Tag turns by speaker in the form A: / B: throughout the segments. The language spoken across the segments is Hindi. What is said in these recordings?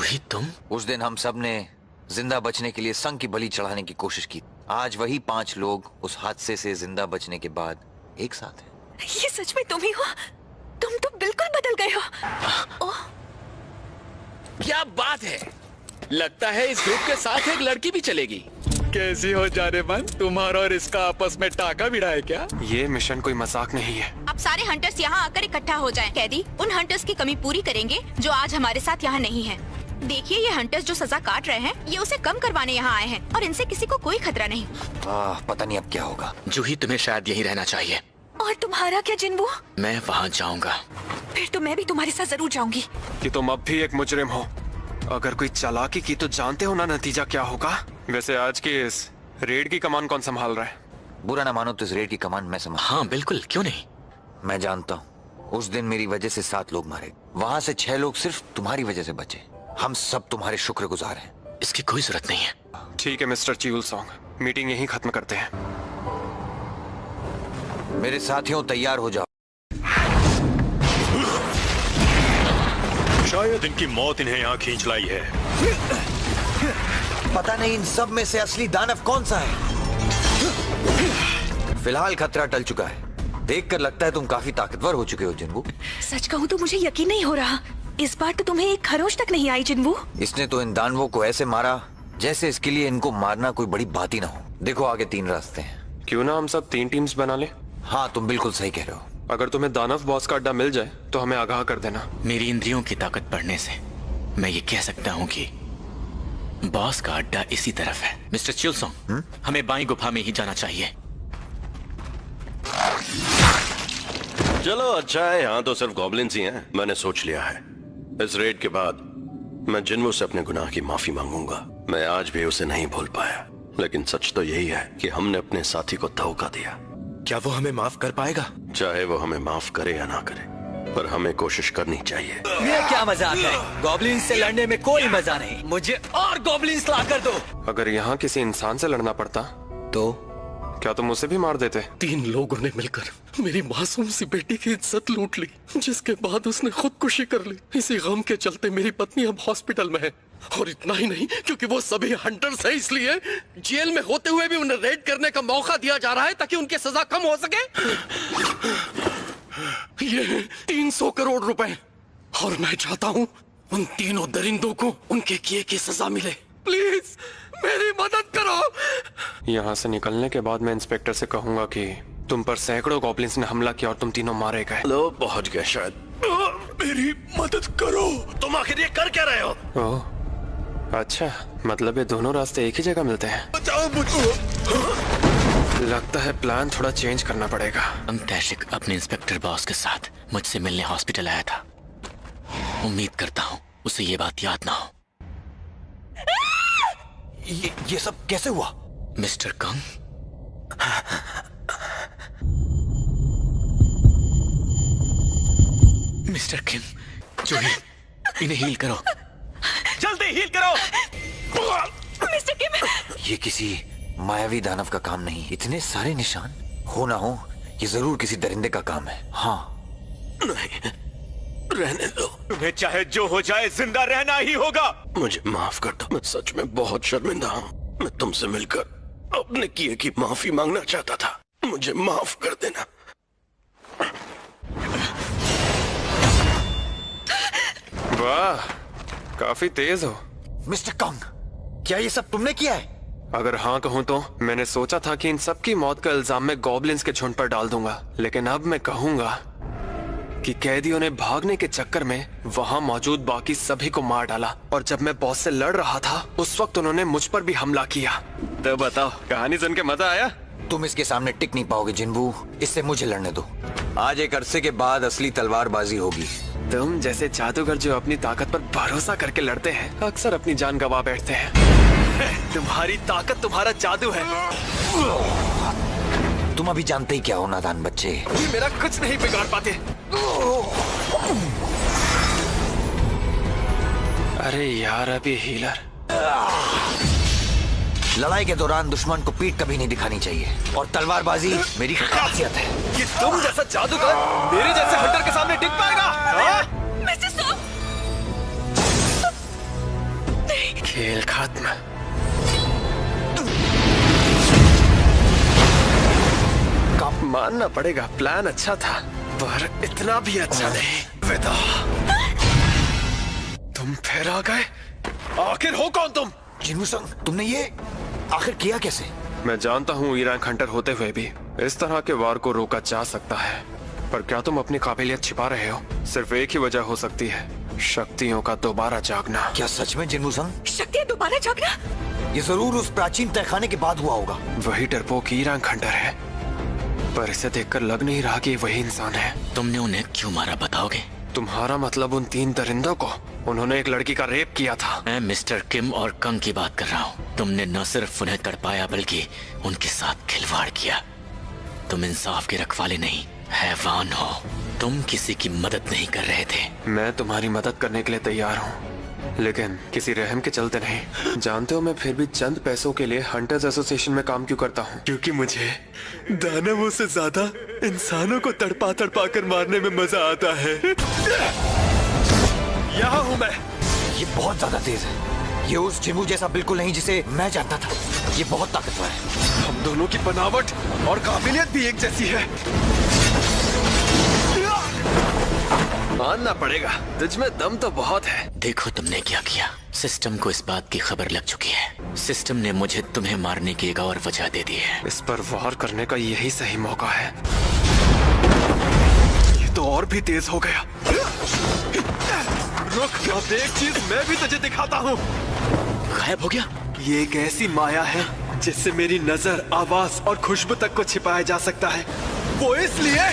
A: जूही तुम?
B: उस दिन हम सब ने जिंदा बचने के लिए संग की बलि चढ़ाने की कोशिश की। आज वही 5 लोग उस हादसे से जिंदा बचने के बाद एक साथ हैं।
C: ये सच में तुम ही हो? तुम तो बिल्कुल बदल गए हो। ओह,
A: क्या बात है, लगता है इस ग्रुप के साथ एक लड़की भी चलेगी। कैसी हो जाने मन, तुम्हारा और इसका आपस में टाका भिड़ा है क्या?
D: ये मिशन कोई मजाक नहीं है।
C: अब सारे हंटर्स यहाँ आकर इकट्ठा हो जाएं। कैदी उन हंटर्स की कमी पूरी करेंगे जो आज हमारे साथ यहाँ नहीं है। देखिए, ये हंटर्स जो सजा काट रहे हैं, ये उसे कम करवाने यहाँ आए हैं और इनसे किसी को कोई खतरा नहीं।
B: पता नहीं अब क्या होगा।
A: जूही तुम्हें शायद यहीं रहना चाहिए।
C: और तुम्हारा क्या जिन्वो?
A: मैं वहाँ जाऊँगा।
C: फिर तो मैं भी तुम्हारे साथ जरूर जाऊंगी।
D: कि तुम अब भी एक मुजरिम हो। अगर कोई चालाकी की तो जानते हो ना नतीजा क्या होगा। वैसे आज की इस रेड की कमान कौन संभाल रहा है?
B: बुरा ना मानो तो इस रेड की कमान मैं संभाल।
A: हाँ बिल्कुल, क्यों नहीं।
B: मैं जानता हूँ उस दिन मेरी वजह से 7 लोग मारे, वहाँ से 6 लोग सिर्फ तुम्हारी वजह से बचे। हम सब तुम्हारे शुक्रगुजार हैं।
A: इसकी कोई जरूरत नहीं है।
D: ठीक है मिस्टर च्यूल सॉन्ग, मीटिंग यहीं खत्म करते हैं।
B: मेरे साथियों, तैयार हो जाओ।
E: शायद इनकी मौत इन्हें यहाँ खींच लाई है।
B: पता नहीं इन सब में से असली दानव कौन सा है। फिलहाल खतरा टल चुका है। देखकर लगता है तुम काफी ताकतवर हो चुके हो जिन्वू।
C: सच कहूँ तो मुझे यकीन नहीं हो रहा। इस बार तो तुम्हें एक खरोच तक नहीं आई जिन्वू।
B: इसने तो इन दानवों को ऐसे मारा जैसे इसके लिए इनको मारना कोई बड़ी बात ही ना हो। देखो आगे 3 रास्ते हैं।
D: क्यों ना हम सब 3 टीम्स बना ले।
B: हाँ, तुम बिल्कुल सही कह रहे हो।
D: अगर तुम्हें दानव बॉस का अड्डा मिल जाए तो हमें आगाह कर देना।
A: मेरी इंद्रियों की ताकत बढ़ने से मैं ये कह सकता हूँ कि बॉस का अड्डा इसी तरफ है। मिस्टर चिलसोंग, हमें बाईं गुफा में ही जाना चाहिए।
E: चलो अच्छा है, यहाँ तो सिर्फ गॉब्लिन्स ही हैं। मैंने सोच लिया है, इस रेड के बाद मैं जिन्वू से अपने गुनाह की माफी मांगूंगा। मैं आज भी उसे नहीं भूल पाया, लेकिन सच तो यही है कि हमने अपने साथी को धोखा दिया।
F: क्या वो हमें माफ कर पाएगा?
E: चाहे वो हमें माफ करे या ना करे, पर हमें कोशिश करनी चाहिए।
G: ये क्या मजाक है? गॉब्लिन्स से लड़ने में कोई मजा नहीं। मुझे और गॉब्लिन्स ला कर दो।
D: अगर यहाँ किसी इंसान से लड़ना पड़ता
G: तो
D: क्या तुम उसे भी मार देते?
H: 3 लोगों ने मिलकर मेरी मासूम सी बेटी की इज्जत लूट ली, जिसके बाद उसने खुदकुशी कर ली। इसी गम के चलते मेरी पत्नी अब हॉस्पिटल में है। और इतना ही नहीं, क्योंकि वो सभी हंटर्स हैं, इसलिए जेल में होते हुए भी उन्हें रेड करने का मौका दिया जा रहा है ताकि उनकी सजा कम हो सके। ये 300 करोड़ रुपए, और मैं चाहता हूँ उन तीनों दरिंदों को उनके किए की सजा मिले। प्लीज मेरी मदद करो।
D: यहाँ से निकलने के बाद मैं इंस्पेक्टर से कहूंगा कि तुम पर सैकड़ों गॉब्लिन्स ने हमला किया और तुम तीनों मारे गए।
E: लो, पहुंच गए शायद।
F: मेरी मदद करो।
E: तुम आखिर ये कर क्या रहे हो?
D: ओह, अच्छा, मतलब ये दोनों रास्ते एक ही जगह मिलते हैं।
F: बचाओ मुझे।
D: लगता है प्लान थोड़ा चेंज करना पड़ेगा।
A: अंगतैशिक अपने इंस्पेक्टर बॉस के साथ मुझसे मिलने हॉस्पिटल आया था। उम्मीद करता हूँ उसे ये बात याद ना हो।
B: ये सब कैसे हुआ?
A: मिस्टर कंग, मिस्टर किम, जूही, इन्हें हील करो।
F: जल्दी हील करो।
C: मिस्टर किम,
B: ये किसी मायावी दानव का काम नहीं। इतने सारे निशान हो ना हो, ये जरूर किसी दरिंदे का काम है। हाँ,
E: नहीं, रहने दो।
F: तुम्हें चाहे जो हो जाए जिंदा रहना ही होगा।
E: मुझे माफ कर दो, मैं सच में बहुत शर्मिंदा हूँ। मैं तुमसे मिलकर अपने किए की माफी मांगना चाहता था। मुझे माफ कर देना।
D: वाह, काफी तेज हो।
B: मिस्टर कंग, क्या ये सब तुमने किया है?
D: अगर हाँ कहूँ तो मैंने सोचा था कि इन सब की मौत का इल्जाम मैं गॉब्लिन्स के झुंड पर डाल दूंगा, लेकिन अब मैं कहूंगा कि कैदियों ने भागने के चक्कर में वहां मौजूद बाकी सभी को मार डाला, और जब मैं बॉस से लड़ रहा था उस वक्त उन्होंने मुझ पर भी हमला किया। तो बताओ, कहानी सुन के मजा आया?
B: तुम इसके सामने टिक नहीं पाओगे जिन्वू। इससे मुझे लड़ने दो। आज एक अरसे के बाद असली तलवारबाजी होगी।
D: तुम जैसे जादूगर जो अपनी ताकत पर भरोसा करके लड़ते हैं, अक्सर अपनी जान गंवा बैठते हैं।
F: तुम्हारी ताकत तुम्हारा जादू है।
B: तुम अभी जानते ही क्या हो नादान बच्चे।
F: ये मेरा कुछ नहीं बिगाड़ पाते।
D: अरे यार, अभी हीलर।
B: लड़ाई के दौरान दुश्मन को पीठ कभी नहीं दिखानी चाहिए, और तलवारबाजी मेरी खासियत है।
F: कि तुम जैसा जादूगर मेरे जैसे हंटर के सामने टिक पाएगा?
C: मिस्टर सॉन्ग,
D: खेल खत्म। मानना पड़ेगा, प्लान अच्छा था पर इतना भी अच्छा नहीं। विदा, तुम फिर आ गए। आखिर हो कौन तुम?
B: जिन्हू संग, तुमने ये आखिर किया कैसे?
D: मैं जानता हूँ ई रैंक हंटर होते हुए भी इस तरह के वार को रोका जा सकता है, पर क्या तुम अपनी काबिलियत छिपा रहे हो? सिर्फ एक ही वजह हो सकती है, शक्तियों का दोबारा जागना।
B: क्या सच में जिन्हू संग?
C: शक्ति दोबारा जागना?
B: ये जरूर उस प्राचीन तहखाने के बाद हुआ होगा।
D: वही डरपोक ई रैंक हंटर है, पर इसे देखकर लग नहीं रहा कि वही इंसान है।
G: तुमने उन्हें क्यों मारा बताओगे?
D: तुम्हारा मतलब उन 3 दरिंदों को? उन्होंने एक लड़की का रेप किया था।
G: मैं मिस्टर किम और कंग की बात कर रहा हूँ। तुमने न सिर्फ उन्हें तड़पाया बल्कि उनके साथ खिलवाड़ किया। तुम इंसाफ के रखवाले नहीं, हैवान हो। तुम किसी की मदद नहीं कर रहे थे।
D: मैं तुम्हारी मदद करने के लिए तैयार हूँ, लेकिन किसी रहम के चलते नहीं। जानते हो मैं फिर भी चंद पैसों के लिए हंटर्स एसोसिएशन में काम क्यों करता हूँ? क्योंकि मुझे दानवों से ज्यादा इंसानों को तड़पा तड़पा कर मारने में मजा आता है। यहाँ हूँ मैं।
B: ये बहुत ज्यादा तेज है। ये उस जिन्हू जैसा बिल्कुल नहीं जिसे मैं जानता था। ये बहुत ताकतवर है।
D: हम दोनों की बनावट और काबिलियत भी एक जैसी है। मानना पड़ेगा, तुझ में दम तो बहुत है।
G: देखो तुमने क्या किया। सिस्टम को इस बात की खबर लग चुकी है। सिस्टम ने मुझे तुम्हें मारने की एक और वजह दे दी है।
D: इस पर वार करने का यही सही मौका है। ये तो और भी तेज हो गया। रुक, अब एक चीज मैं भी तुझे दिखाता हूँ।
G: गायब हो गया।
D: ये एक ऐसी माया है जिससे मेरी नजर, आवाज और खुशबू तक को छिपाया जा सकता है। वो इसलिए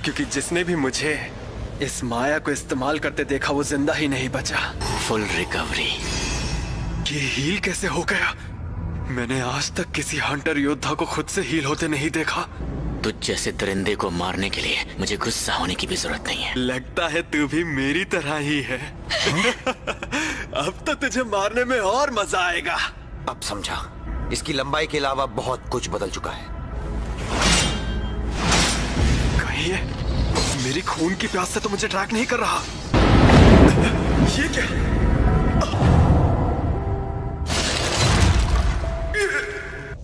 D: क्योंकि जिसने भी मुझे इस माया को इस्तेमाल करते देखा वो जिंदा ही नहीं बचा।
G: Full recovery.
D: ये हील कैसे हो गया? मैंने आज तक किसी हंटर योद्धा को खुद से हील होते नहीं देखा।
G: तुझ जैसे दरिंदे को मारने के लिए मुझे गुस्सा होने की भी जरूरत नहीं है।
D: लगता है तू भी मेरी तरह ही है। अब तो तुझे मारने में और मजा आएगा।
B: अब समझा, इसकी लंबाई के अलावा बहुत कुछ बदल चुका है।
D: कहीं ये मेरी खून की प्यास से तो मुझे ट्रैक नहीं कर रहा। ये क्या?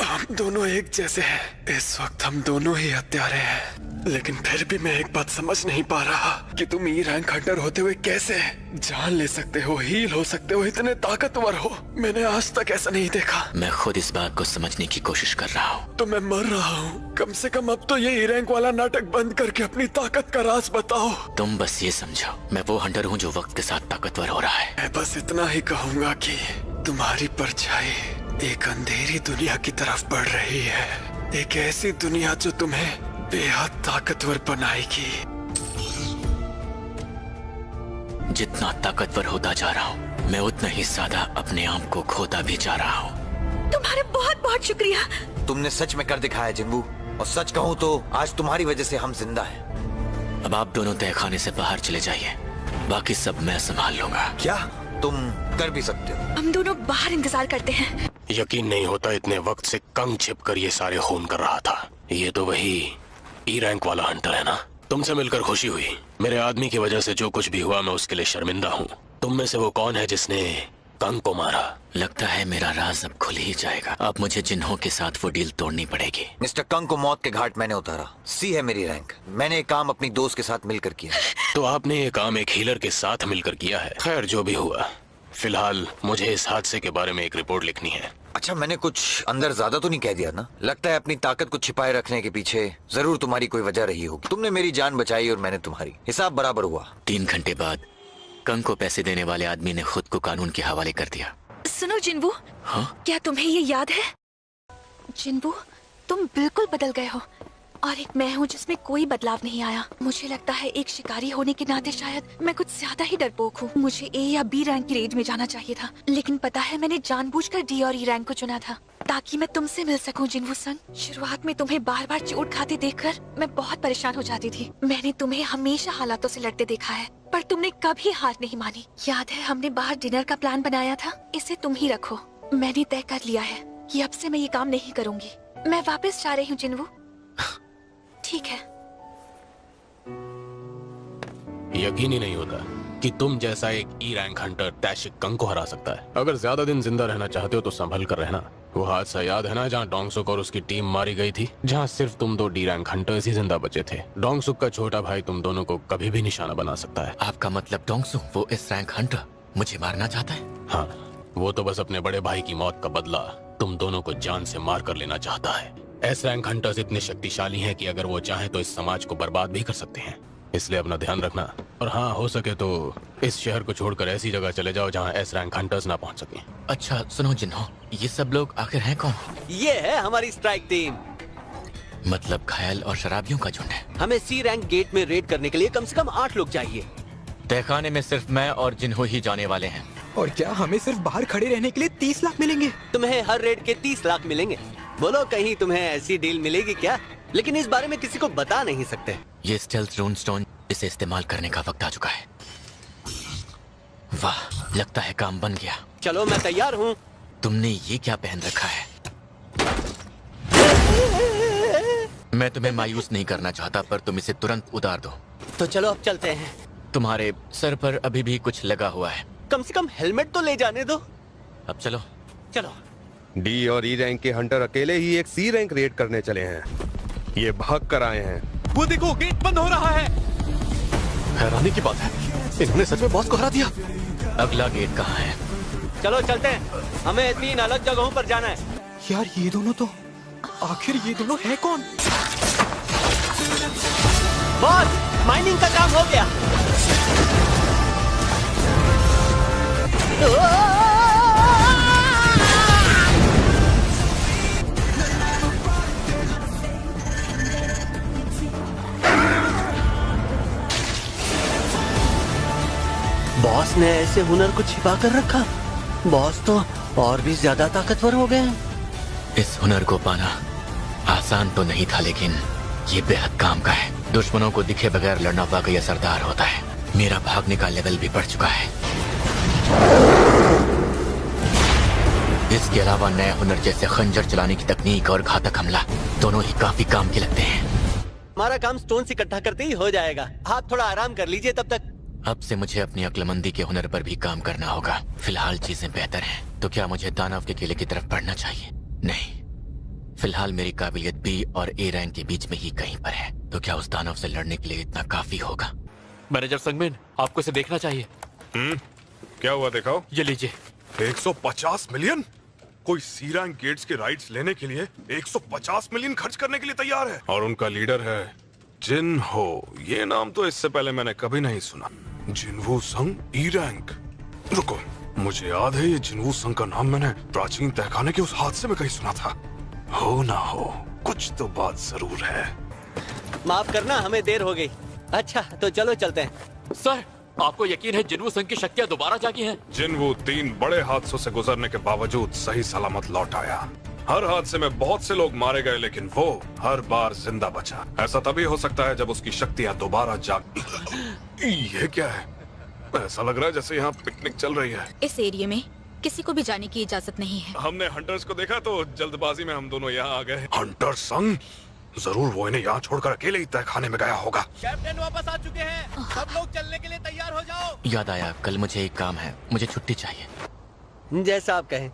D: हम दोनों एक जैसे हैं। इस वक्त हम दोनों ही हत्यारे हैं, लेकिन फिर भी मैं एक बात समझ नहीं पा रहा कि तुम ई रैंक हंटर होते हुए कैसे जान ले सकते हो, हील हो सकते हो, इतने ताकतवर हो। मैंने आज तक ऐसा नहीं देखा।
G: मैं खुद इस बात को समझने की कोशिश कर रहा हूँ।
D: तो मैं मर रहा हूँ। कम से कम अब तो ये ई रैंक वाला नाटक बंद करके अपनी ताकत का राज बताओ।
G: तुम बस ये समझो, मैं वो हंटर हूँ जो वक्त के साथ ताकतवर हो रहा है।
D: मैं बस इतना ही कहूँगा कि तुम्हारी परछाई एक अंधेरी दुनिया की तरफ बढ़ रही है। एक ऐसी दुनिया जो तुम्हें बेहद ताकतवर बनाएगी।
G: जितना ताकतवर होता जा रहा हूँ, मैं उतना ही ज्यादा अपने आप को खोता भी जा रहा हूँ।
C: तुम्हारा बहुत बहुत शुक्रिया।
B: तुमने सच में कर दिखाया जिन्हू, और सच कहूँ तो आज तुम्हारी वजह से हम जिंदा हैं।
G: अब आप दोनों तहखाने से बाहर चले जाइए, बाकी सब मैं संभाल लूंगा।
B: क्या तुम कर भी सकते हो?
C: हम दोनों बाहर इंतजार करते हैं।
I: यकीन नहीं होता इतने वक्त से कंग छिप कर ये सारे खून कर रहा था। ये तो वही ई रैंक वाला हंटर है ना? तुमसे मिलकर खुशी हुई। मेरे आदमी की वजह से जो कुछ भी हुआ मैं उसके लिए शर्मिंदा हूँ। तुम में से वो कौन है जिसने कंग को मारा?
G: लगता है मेरा राज अब खुल ही जाएगा। अब मुझे जिन्हों के साथ वो डील तोड़नी पड़ेगी।
B: मिस्टर कंग को मौत के घाट मैंने उतारा। सी है मेरी रैंक। मैंने ये काम अपनी दोस्त के साथ मिलकर किया।
I: तो आपने ये काम एक हीलर के साथ मिलकर किया है। खैर जो भी हुआ, फिलहाल मुझे इस हादसे के बारे में एक रिपोर्ट लिखनी है।
B: अच्छा, मैंने कुछ अंदर ज्यादा तो नहीं कह दिया ना? लगता है अपनी ताकत को छिपाए रखने के पीछे जरूर तुम्हारी कोई वजह रही होगी। तुमने मेरी जान बचाई और मैंने तुम्हारी। हिसाब बराबर हुआ।
G: 3 घंटे बाद कंग को पैसे देने वाले आदमी ने खुद को कानून के हवाले कर दिया।
C: सुनो जिन्हू,
G: हाँ?
C: क्या तुम्हें ये याद है? जिन्हू, तुम बिल्कुल बदल गए हो और एक मैं हूँ जिसमें कोई बदलाव नहीं आया। मुझे लगता है एक शिकारी होने के नाते शायद मैं कुछ ज्यादा ही डरपोक हूँ। मुझे ए या बी रैंक की रेंज में जाना चाहिए था, लेकिन पता है मैंने जानबूझकर डी और ई रैंक को चुना था ताकि मैं तुमसे मिल सकूं जिन्हू संग। शुरुआत में तुम्हें बार बार चोट खाते देखकर मैं बहुत परेशान हो जाती थी। मैंने तुम्हें हमेशा हालातों से लड़ते देखा है, पर तुमने कभी हार नहीं मानी। याद है हमने बाहर डिनर का प्लान बनाया था? इसे तुम ही रखो। मैंने तय कर लिया है कि अब से मैं ये काम नहीं करूंगी। मैं वापस जा रही हूँ जिन्हू। ठीक है।
I: यकीन ही नहीं होता कि तुम जैसा एक ई रैंक हंटर तैशिक कंग को हरा सकता है। अगर ज्यादा दिन जिंदा रहना चाहते हो तो संभल कर रहना। वो हादसा याद है ना जहाँ डोंगसुक और उसकी टीम मारी गई थी, जहाँ सिर्फ तुम 2 डी रैंक हंटर्स ही जिंदा बचे थे। डोंगसुक का छोटा भाई तुम दोनों को कभी भी निशाना बना सकता है।
G: आपका मतलब डोंगसुक, वो इस रैंक हंटर, मुझे मारना चाहता है?
I: हाँ, वो तो बस अपने बड़े भाई की मौत का बदला तुम दोनों को जान से मार कर लेना चाहता है। एस रैंक हंटर्स इतने शक्तिशाली हैं कि अगर वो चाहें तो इस समाज को बर्बाद भी कर सकते हैं। इसलिए अपना ध्यान रखना, और हाँ, हो सके तो इस शहर को छोड़कर ऐसी जगह चले जाओ जहाँ एस रैंक हंटर्स ना पहुँच सकें।
G: अच्छा सुनो जिन्हो, ये सब लोग आखिर हैं कौन?
J: ये है हमारी स्ट्राइक टीम।
G: मतलब घायल और शराबियों का झुंड है।
J: हमें सी रैंक गेट में रेड करने के लिए कम से कम 8 लोग चाहिए।
G: तहखाने में सिर्फ मैं और जिन्हो ही जाने वाले हैं।
K: और क्या हमें सिर्फ बाहर खड़े रहने के लिए 30 लाख मिलेंगे?
J: तुम्हें हर रेड के 30 लाख मिलेंगे। बोलो कहीं तुम्हें ऐसी डील मिलेगी क्या? लेकिन इस बारे में किसी को बता नहीं सकते।
G: ये स्टेल्थ रून स्टोन, इसे इस्तेमाल करने का वक्त आ चुका है। वाह, लगता है काम बन गया।
J: चलो मैं तैयार हूँ।
G: तुमने ये क्या पहन रखा है? मैं तुम्हें मायूस नहीं करना चाहता, पर तुम इसे तुरंत उतार दो।
J: तो चलो अब चलते हैं।
G: तुम्हारे सर पर अभी भी कुछ लगा हुआ है।
J: कम से कम हेलमेट तो ले जाने दो।
G: अब चलो।
J: चलो।
L: डी और ई रैंक के हंटर अकेले ही एक सी रैंक रेड करने चले हैं। ये भाग कर आए हैं।
F: वो देखो, गेट बंद हो रहा है।
H: हैरानी की बात है, इन्होंने सच में बॉस को हरा दिया।
G: अगला गेट कहाँ है?
J: चलो चलते हैं, हमें 3 अलग जगहों पर जाना है।
K: यार ये दोनों तो, आखिर ये दोनों है कौन?
J: बॉस, माइनिंग का काम हो गया। बॉस ने ऐसे हुनर को छिपा कर रखा। बॉस तो और भी ज्यादा ताकतवर हो गए हैं।
G: इस हुनर को पाना आसान तो नहीं था, लेकिन ये बेहद काम का है। दुश्मनों को दिखे बगैर लड़ना वाकई असरदार होता है। मेरा भागने का लेवल भी बढ़ चुका है। इसके अलावा नया हुनर जैसे खंजर चलाने की तकनीक और घातक हमला दोनों ही काफी काम के लगते हैं।
J: हमारा काम स्टोन्स इकट्ठा करते ही हो जाएगा। आप थोड़ा आराम कर लीजिए तब तक।
G: अब से मुझे अपनी अक्लमंदी के हुनर पर भी काम करना होगा। फिलहाल चीजें बेहतर हैं, तो क्या मुझे दानव के किले की तरफ बढ़ना चाहिए? नहीं, फिलहाल मेरी काबिलियत बी और ए रैंक के बीच में ही कहीं पर है। तो क्या उस दानव से लड़ने के लिए इतना काफी होगा?
H: मैनेजर संगमिन, आपको इसे देखना चाहिए।
M: क्या हुआ, दिखाओ।
H: ये लीजिए।
M: 150 मिलियन? कोई सी रैंक गेट्स के राइट्स लेने के लिए 150 मिलियन खर्च करने के लिए तैयार है। और उनका लीडर है जिन्हो। ये नाम तो इससे पहले मैंने कभी नहीं सुना। जिन्वू संग ई रैंक। रुको, मुझे याद है ये जिन्वू संग का नाम मैंने प्राचीन तहखाने के उस हादसे में कहीं सुना था। हो ना हो, कुछ तो बात जरूर है।
J: माफ करना, हमें देर हो गई। अच्छा तो चलो चलते हैं।
H: सर, आपको यकीन है जिन्वू संग की शक्तियाँ दोबारा जागी हैं?
M: जिन्वू 3 बड़े हादसों से गुजरने के बावजूद सही सलामत लौट आया। हर हादसे में बहुत से लोग मारे गए, लेकिन वो हर बार जिंदा बचा। ऐसा तभी हो सकता है जब उसकी शक्तियाँ दोबारा जाग। ये क्या है? ऐसा लग रहा है जैसे यहाँ पिकनिक चल रही है।
C: इस एरिया में किसी को भी जाने की इजाजत नहीं है।
M: हमने हंटर्स को देखा तो जल्दबाजी में हम दोनों यहाँ आ गए। हंटर संग? जरूर वो इन्हें यहाँ छोड़कर अकेले ही तहखाने में गया होगा।
J: कैप्टन वापस आ चुके हैं। सब लोग चलने के लिए तैयार हो जाओ।
G: याद आया, कल मुझे एक काम है, मुझे छुट्टी चाहिए।
J: जैसा आप कहें।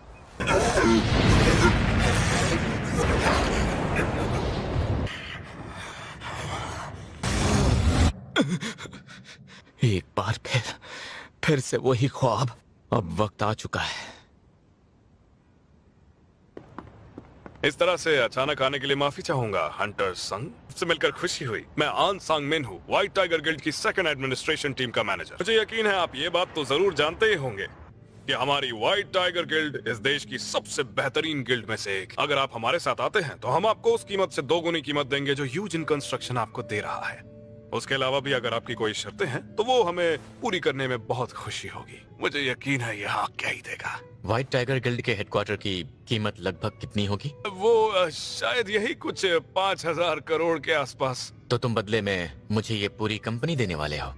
G: एक बार फिर से वही ख्वाब। अब वक्त आ चुका है।
M: इस तरह से अचानक आने के लिए माफी चाहूंगा हंटर संग। से मिलकर खुशी हुई। मैं आन सांग मिन हूँ, व्हाइट टाइगर गिल्ड की 2nd एडमिनिस्ट्रेशन टीम का मैनेजर। मुझे यकीन है आप ये बात तो जरूर जानते ही होंगे कि हमारी व्हाइट टाइगर गिल्ड इस देश की सबसे बेहतरीन गिल्ड में से एक। अगर आप हमारे साथ आते हैं तो हम आपको उस कीमत से 2 गुनी कीमत देंगे जो यूजिन कंस्ट्रक्शन आपको दे रहा है। उसके अलावा भी अगर आपकी कोई शर्तें हैं तो वो हमें पूरी करने में बहुत खुशी होगी। मुझे यकीन है ये हाँ क्या ही देगा।
G: व्हाइट टाइगर गिल्ड के हेडक्वार्टर की कीमत लगभग कितनी होगी?
M: वो शायद यही कुछ 5000 करोड़ के आसपास।
G: तो तुम बदले में मुझे ये पूरी कंपनी देने वाले हो?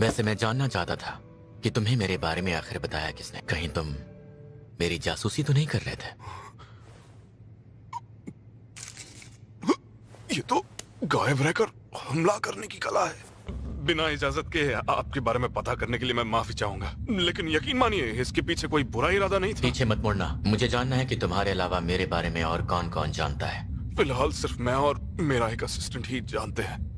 G: वैसे मैं जानना चाहता था कि तुम्हें मेरे बारे में आखिर बताया किसने? कहीं तुम मेरी जासूसी तो नहीं कर रहे थे?
M: ये तो गायब रहकर हमला करने की कला है। बिना इजाजत के आपके बारे में पता करने के लिए मैं माफी चाहूंगा, लेकिन यकीन मानिए इसके पीछे कोई बुरा इरादा नहीं था।
G: पीछे मत मुड़ना, मुझे जानना है कि तुम्हारे अलावा मेरे बारे में और कौन कौन जानता है।
M: फिलहाल सिर्फ मैं और मेरा एक असिस्टेंट ही जानते हैं।